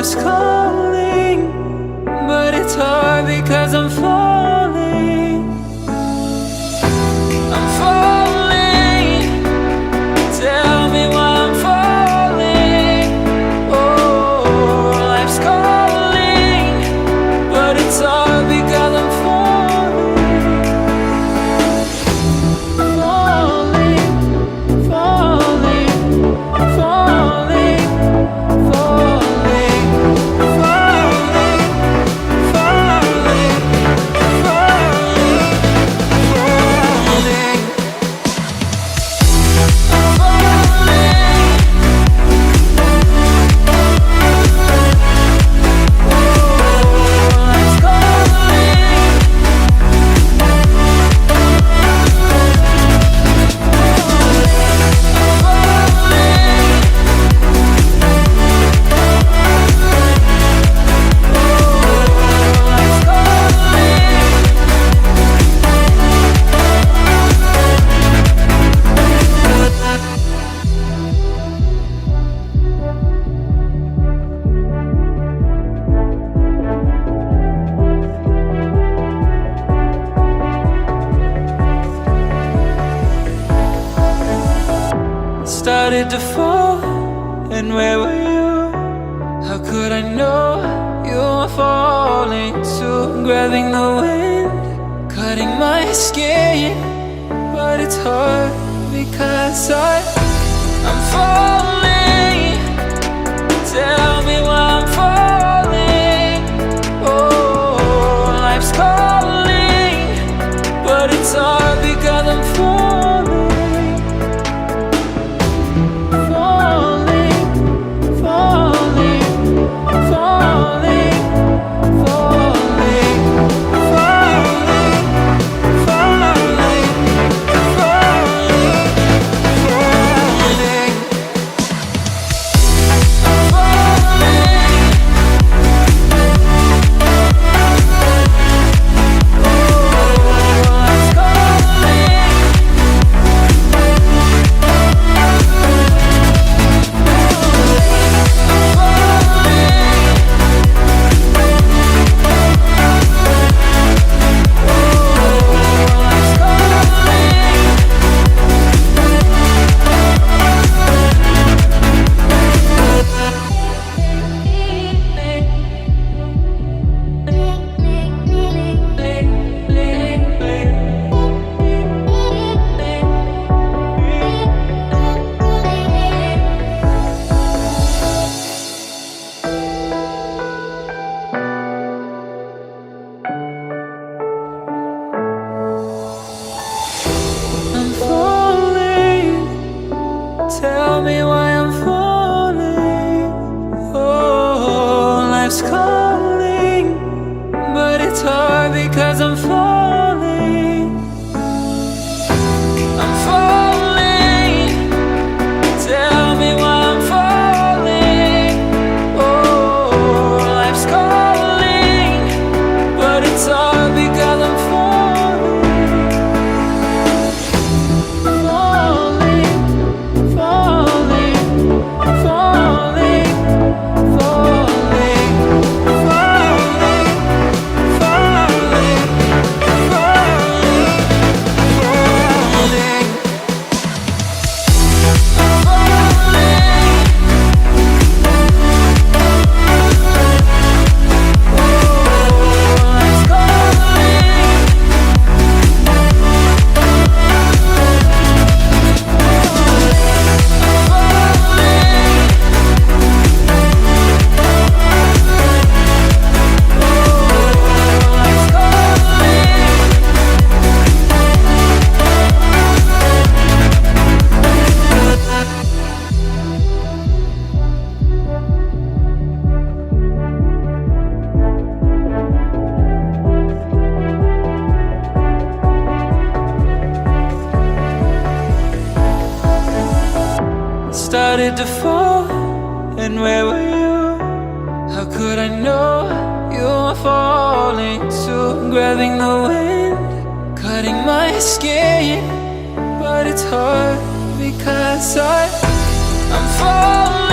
life's calling, but it's hard because I'm falling. I'm falling. Tell me why I'm falling. Oh, life's calling, but it's hard because I'm falling. Falling, falling, falling, falling, falling, falling, falling, started to fall, and where were you? How could I know you were falling too? Grabbing the wind, cutting my skin, but it's hard because I'm falling. Tell me why I'm falling. Oh, life's calling, but it's hard because I'm falling. Tell me why I'm falling. Oh, life's calling, but it's hard because I'm falling. I'm falling. Tell me why I'm falling. Oh, life's calling, but it's hard because I'm falling. Started to fall, and where were you? How could I know you were falling too? Grabbing the wind, cutting my skin, but it's hard because I'm falling.